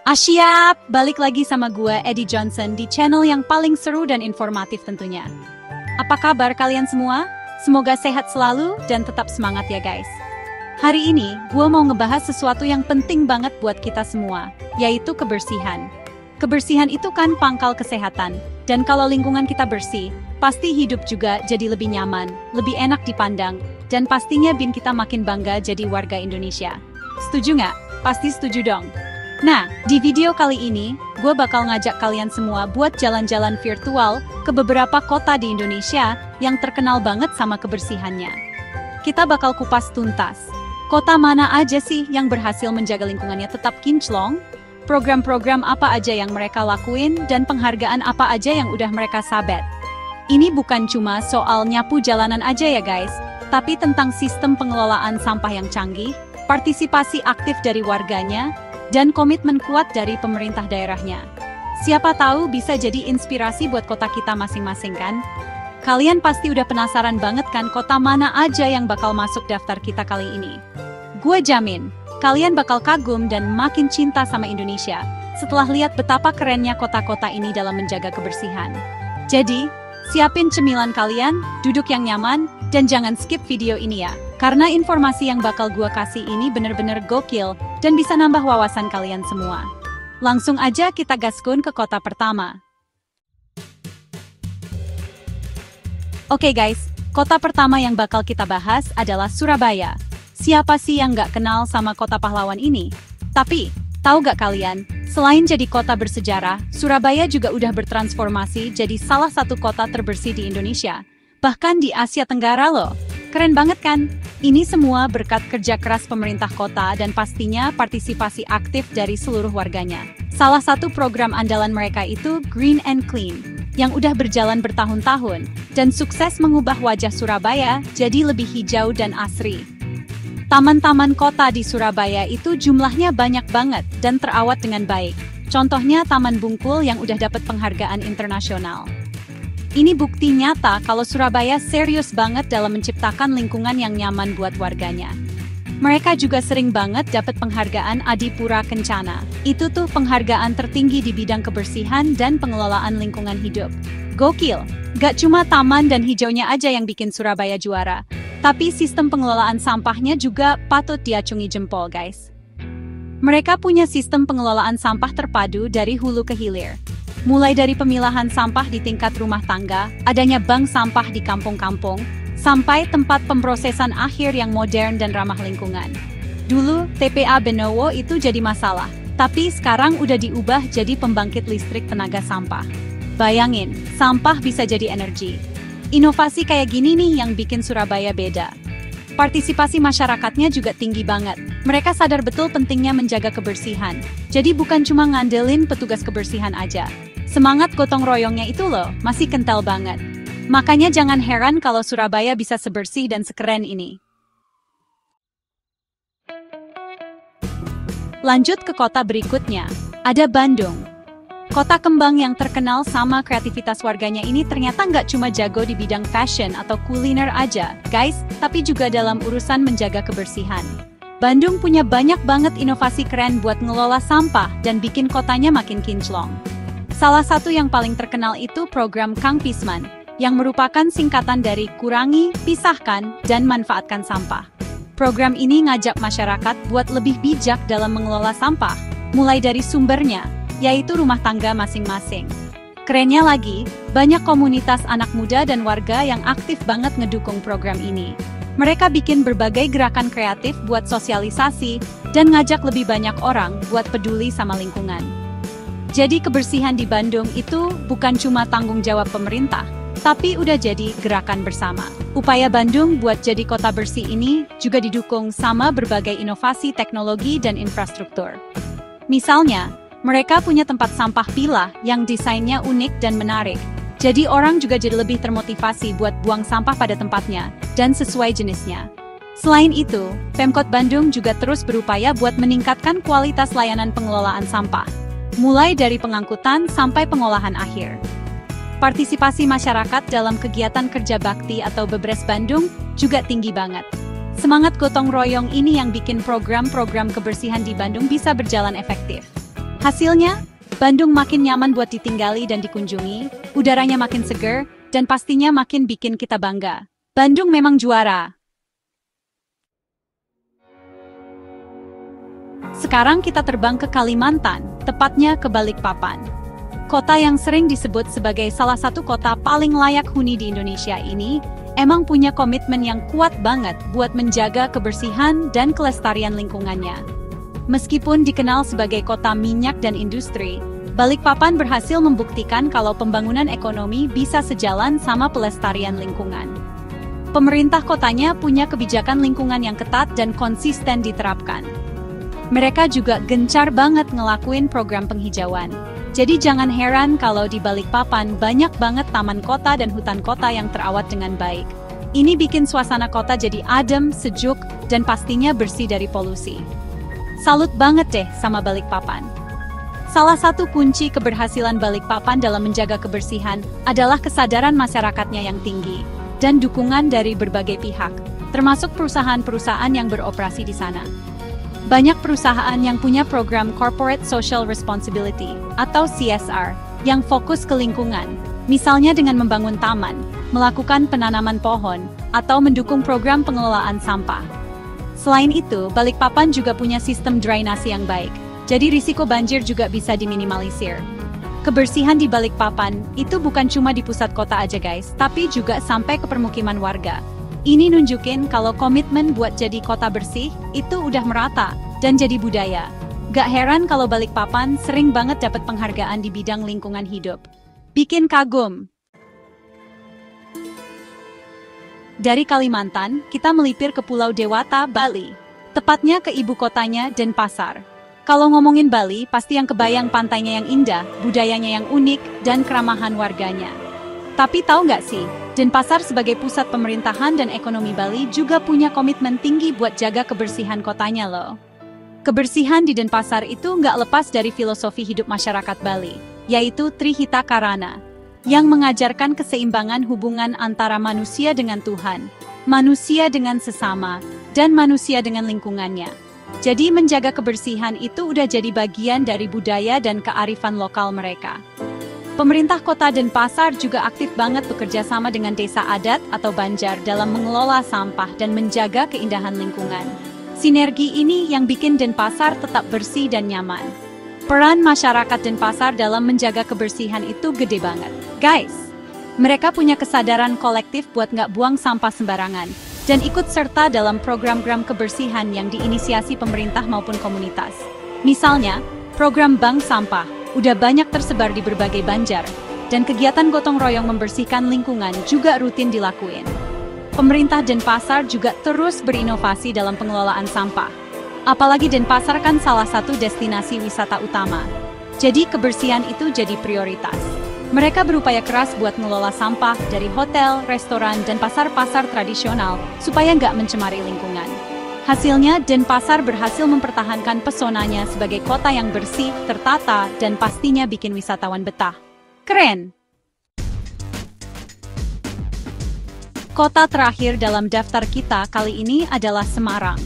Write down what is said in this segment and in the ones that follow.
Asyap, balik lagi sama gue Eddie Johnson di channel yang paling seru dan informatif tentunya. Apa kabar kalian semua? Semoga sehat selalu dan tetap semangat ya guys. Hari ini, gue mau ngebahas sesuatu yang penting banget buat kita semua, yaitu kebersihan. Kebersihan itu kan pangkal kesehatan, dan kalau lingkungan kita bersih, pasti hidup juga jadi lebih nyaman, lebih enak dipandang, dan pastinya bikin kita makin bangga jadi warga Indonesia. Setuju nggak? Pasti setuju dong. Nah, di video kali ini, gue bakal ngajak kalian semua buat jalan-jalan virtual ke beberapa kota di Indonesia yang terkenal banget sama kebersihannya. Kita bakal kupas tuntas. Kota mana aja sih yang berhasil menjaga lingkungannya tetap kinclong? Program-program apa aja yang mereka lakuin dan penghargaan apa aja yang udah mereka sabet? Ini bukan cuma soal nyapu jalanan aja ya guys, tapi tentang sistem pengelolaan sampah yang canggih, partisipasi aktif dari warganya, dan komitmen kuat dari pemerintah daerahnya. Siapa tahu bisa jadi inspirasi buat kota kita masing-masing kan? Kalian pasti udah penasaran banget kan kota mana aja yang bakal masuk daftar kita kali ini. Gue jamin, kalian bakal kagum dan makin cinta sama Indonesia setelah lihat betapa kerennya kota-kota ini dalam menjaga kebersihan. Jadi, siapin cemilan kalian, duduk yang nyaman, dan jangan skip video ini ya. Karena informasi yang bakal gue kasih ini bener-bener gokil dan bisa nambah wawasan kalian semua. Langsung aja kita gaskun ke kota pertama. Oke guys, kota pertama yang bakal kita bahas adalah Surabaya. Siapa sih yang nggak kenal sama kota pahlawan ini? Tapi, tahu gak kalian, selain jadi kota bersejarah, Surabaya juga udah bertransformasi jadi salah satu kota terbersih di Indonesia. Bahkan di Asia Tenggara loh. Keren banget kan? Ini semua berkat kerja keras pemerintah kota dan pastinya partisipasi aktif dari seluruh warganya. Salah satu program andalan mereka itu Green and Clean, yang udah berjalan bertahun-tahun dan sukses mengubah wajah Surabaya jadi lebih hijau dan asri. Taman-taman kota di Surabaya itu jumlahnya banyak banget dan terawat dengan baik. Contohnya Taman Bungkul yang udah dapat penghargaan internasional. Ini bukti nyata kalau Surabaya serius banget dalam menciptakan lingkungan yang nyaman buat warganya. Mereka juga sering banget dapat penghargaan Adipura Kencana. Itu tuh penghargaan tertinggi di bidang kebersihan dan pengelolaan lingkungan hidup. Gokil! Gak cuma taman dan hijaunya aja yang bikin Surabaya juara, tapi sistem pengelolaan sampahnya juga patut diacungi jempol guys. Mereka punya sistem pengelolaan sampah terpadu dari hulu ke hilir. Mulai dari pemilahan sampah di tingkat rumah tangga, adanya bank sampah di kampung-kampung, sampai tempat pemrosesan akhir yang modern dan ramah lingkungan. Dulu, TPA Benowo itu jadi masalah, tapi sekarang udah diubah jadi pembangkit listrik tenaga sampah. Bayangin, sampah bisa jadi energi. Inovasi kayak gini nih yang bikin Surabaya beda. Partisipasi masyarakatnya juga tinggi banget. Mereka sadar betul pentingnya menjaga kebersihan. Jadi bukan cuma ngandelin petugas kebersihan aja. Semangat gotong royongnya itu loh, masih kental banget. Makanya jangan heran kalau Surabaya bisa sebersih dan sekeren ini. Lanjut ke kota berikutnya, ada Bandung. Kota kembang yang terkenal sama kreativitas warganya ini ternyata nggak cuma jago di bidang fashion atau kuliner aja, guys, tapi juga dalam urusan menjaga kebersihan. Bandung punya banyak banget inovasi keren buat ngelola sampah dan bikin kotanya makin kinclong. Salah satu yang paling terkenal itu program Kang Pisman, yang merupakan singkatan dari kurangi, pisahkan, dan manfaatkan sampah. Program ini ngajak masyarakat buat lebih bijak dalam mengelola sampah, mulai dari sumbernya, yaitu rumah tangga masing-masing. Kerennya lagi, banyak komunitas anak muda dan warga yang aktif banget ngedukung program ini. Mereka bikin berbagai gerakan kreatif buat sosialisasi dan ngajak lebih banyak orang buat peduli sama lingkungan. Jadi kebersihan di Bandung itu bukan cuma tanggung jawab pemerintah, tapi udah jadi gerakan bersama. Upaya Bandung buat jadi kota bersih ini juga didukung sama berbagai inovasi teknologi dan infrastruktur. Misalnya, mereka punya tempat sampah pilah yang desainnya unik dan menarik. Jadi orang juga jadi lebih termotivasi buat buang sampah pada tempatnya dan sesuai jenisnya. Selain itu, Pemkot Bandung juga terus berupaya buat meningkatkan kualitas layanan pengelolaan sampah, mulai dari pengangkutan sampai pengolahan akhir. Partisipasi masyarakat dalam kegiatan kerja bakti atau Bebres Bandung juga tinggi banget. Semangat gotong royong ini yang bikin program-program kebersihan di Bandung bisa berjalan efektif. Hasilnya, Bandung makin nyaman buat ditinggali dan dikunjungi, udaranya makin seger, dan pastinya makin bikin kita bangga. Bandung memang juara. Sekarang kita terbang ke Kalimantan, tepatnya ke Balikpapan. Kota yang sering disebut sebagai salah satu kota paling layak huni di Indonesia ini, emang punya komitmen yang kuat banget buat menjaga kebersihan dan kelestarian lingkungannya. Meskipun dikenal sebagai kota minyak dan industri, Balikpapan berhasil membuktikan kalau pembangunan ekonomi bisa sejalan sama pelestarian lingkungan. Pemerintah kotanya punya kebijakan lingkungan yang ketat dan konsisten diterapkan. Mereka juga gencar banget ngelakuin program penghijauan. Jadi jangan heran kalau di Balikpapan banyak banget taman kota dan hutan kota yang terawat dengan baik. Ini bikin suasana kota jadi adem, sejuk, dan pastinya bersih dari polusi. Salut banget deh sama Balikpapan. Salah satu kunci keberhasilan Balikpapan dalam menjaga kebersihan adalah kesadaran masyarakatnya yang tinggi dan dukungan dari berbagai pihak, termasuk perusahaan-perusahaan yang beroperasi di sana. Banyak perusahaan yang punya program Corporate Social Responsibility atau CSR yang fokus ke lingkungan, misalnya dengan membangun taman, melakukan penanaman pohon, atau mendukung program pengelolaan sampah. Selain itu, Balikpapan juga punya sistem drainasi yang baik, jadi risiko banjir juga bisa diminimalisir. Kebersihan di Balikpapan itu bukan cuma di pusat kota aja guys, tapi juga sampai ke permukiman warga. Ini nunjukin kalau komitmen buat jadi kota bersih itu udah merata dan jadi budaya. Gak heran kalau Balikpapan sering banget dapat penghargaan di bidang lingkungan hidup. Bikin kagum. Dari Kalimantan, kita melipir ke Pulau Dewata, Bali. Tepatnya ke ibu kotanya, Denpasar. Kalau ngomongin Bali, pasti yang kebayang pantainya yang indah, budayanya yang unik, dan keramahan warganya. Tapi tahu nggak sih, Denpasar sebagai pusat pemerintahan dan ekonomi Bali juga punya komitmen tinggi buat jaga kebersihan kotanya loh. Kebersihan di Denpasar itu nggak lepas dari filosofi hidup masyarakat Bali, yaitu Trihita Karana, yang mengajarkan keseimbangan hubungan antara manusia dengan Tuhan, manusia dengan sesama, dan manusia dengan lingkungannya. Jadi menjaga kebersihan itu udah jadi bagian dari budaya dan kearifan lokal mereka. Pemerintah kota Denpasar juga aktif banget bekerja sama dengan desa adat atau Banjar dalam mengelola sampah dan menjaga keindahan lingkungan. Sinergi ini yang bikin Denpasar tetap bersih dan nyaman. Peran masyarakat Denpasar dalam menjaga kebersihan itu gede banget. Guys, mereka punya kesadaran kolektif buat nggak buang sampah sembarangan dan ikut serta dalam program-program kebersihan yang diinisiasi pemerintah maupun komunitas. Misalnya, program bank sampah udah banyak tersebar di berbagai banjar, dan kegiatan gotong royong membersihkan lingkungan juga rutin dilakuin. Pemerintah Denpasar juga terus berinovasi dalam pengelolaan sampah. Apalagi Denpasar kan salah satu destinasi wisata utama. Jadi kebersihan itu jadi prioritas. Mereka berupaya keras buat ngelola sampah dari hotel, restoran, dan pasar-pasar tradisional supaya nggak mencemari lingkungan. Hasilnya, Denpasar berhasil mempertahankan pesonanya sebagai kota yang bersih, tertata, dan pastinya bikin wisatawan betah. Keren! Kota terakhir dalam daftar kita kali ini adalah Semarang.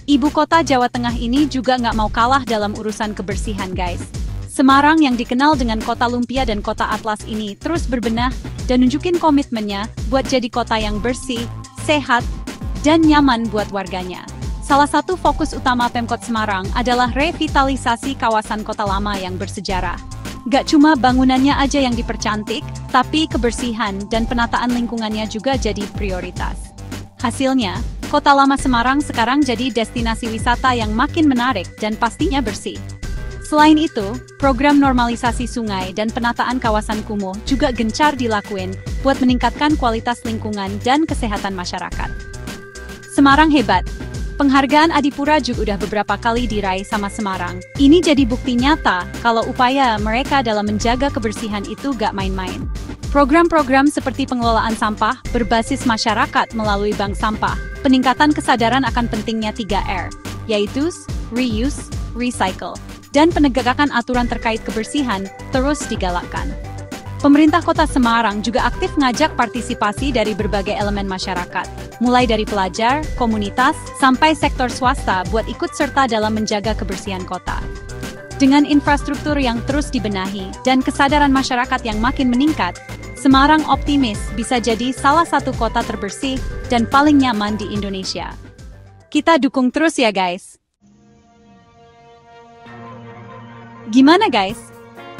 Ibu kota Jawa Tengah ini juga nggak mau kalah dalam urusan kebersihan, guys. Semarang yang dikenal dengan kota lumpia dan kota atlas ini terus berbenah dan nunjukin komitmennya buat jadi kota yang bersih, sehat, dan nyaman buat warganya. Salah satu fokus utama Pemkot Semarang adalah revitalisasi kawasan kota lama yang bersejarah. Gak cuma bangunannya aja yang dipercantik, tapi kebersihan dan penataan lingkungannya juga jadi prioritas. Hasilnya, Kota Lama Semarang sekarang jadi destinasi wisata yang makin menarik dan pastinya bersih. Selain itu, program normalisasi sungai dan penataan kawasan kumuh juga gencar dilakuin buat meningkatkan kualitas lingkungan dan kesehatan masyarakat. Semarang hebat! Penghargaan Adipura juga udah beberapa kali diraih sama Semarang. Ini jadi bukti nyata kalau upaya mereka dalam menjaga kebersihan itu gak main-main. Program-program seperti pengelolaan sampah berbasis masyarakat melalui bank sampah, peningkatan kesadaran akan pentingnya 3R, yaitu reuse, recycle, dan penegakan aturan terkait kebersihan terus digalakkan. Pemerintah Kota Semarang juga aktif ngajak partisipasi dari berbagai elemen masyarakat, mulai dari pelajar, komunitas, sampai sektor swasta buat ikut serta dalam menjaga kebersihan kota. Dengan infrastruktur yang terus dibenahi dan kesadaran masyarakat yang makin meningkat, Semarang optimis bisa jadi salah satu kota terbersih dan paling nyaman di Indonesia. Kita dukung terus ya guys. Gimana guys?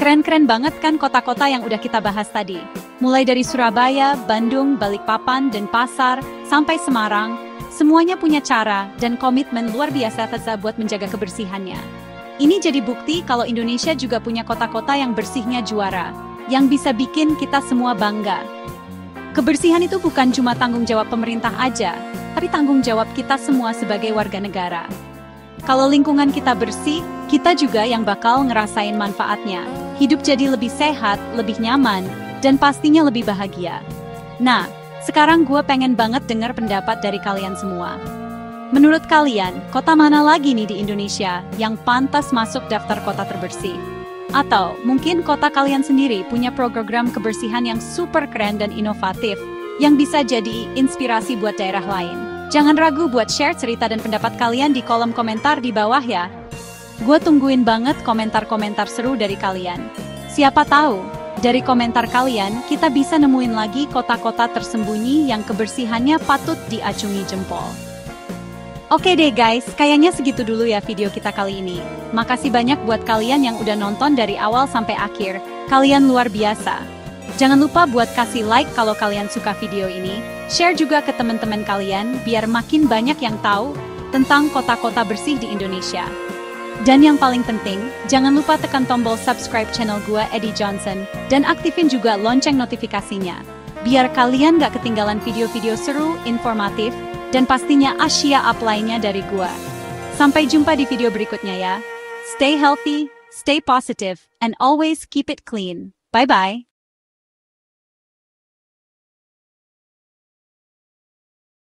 Keren-keren banget kan kota-kota yang udah kita bahas tadi? Mulai dari Surabaya, Bandung, Balikpapan, dan Pasar, sampai Semarang, semuanya punya cara dan komitmen luar biasa buat menjaga kebersihannya. Ini jadi bukti kalau Indonesia juga punya kota-kota yang bersihnya juara, yang bisa bikin kita semua bangga. Kebersihan itu bukan cuma tanggung jawab pemerintah aja, tapi tanggung jawab kita semua sebagai warga negara. Kalau lingkungan kita bersih, kita juga yang bakal ngerasain manfaatnya. Hidup jadi lebih sehat, lebih nyaman, dan pastinya lebih bahagia. Nah, sekarang gue pengen banget dengar pendapat dari kalian semua. Menurut kalian, kota mana lagi nih di Indonesia yang pantas masuk daftar kota terbersih? Atau mungkin kota kalian sendiri punya program kebersihan yang super keren dan inovatif, yang bisa jadi inspirasi buat daerah lain. Jangan ragu buat share cerita dan pendapat kalian di kolom komentar di bawah ya. Gue tungguin banget komentar-komentar seru dari kalian. Siapa tahu, dari komentar kalian kita bisa nemuin lagi kota-kota tersembunyi yang kebersihannya patut diacungi jempol. Oke deh guys, kayaknya segitu dulu ya video kita kali ini. Makasih banyak buat kalian yang udah nonton dari awal sampai akhir. Kalian luar biasa. Jangan lupa buat kasih like kalau kalian suka video ini. Share juga ke teman-teman kalian biar makin banyak yang tahu tentang kota-kota bersih di Indonesia. Dan yang paling penting, jangan lupa tekan tombol subscribe channel gue Eddie Johnson dan aktifin juga lonceng notifikasinya. Biar kalian gak ketinggalan video-video seru, informatif, dan pastinya Asia up lainnya dari gua. Sampai jumpa di video berikutnya ya. Stay healthy, stay positive, and always keep it clean. Bye-bye.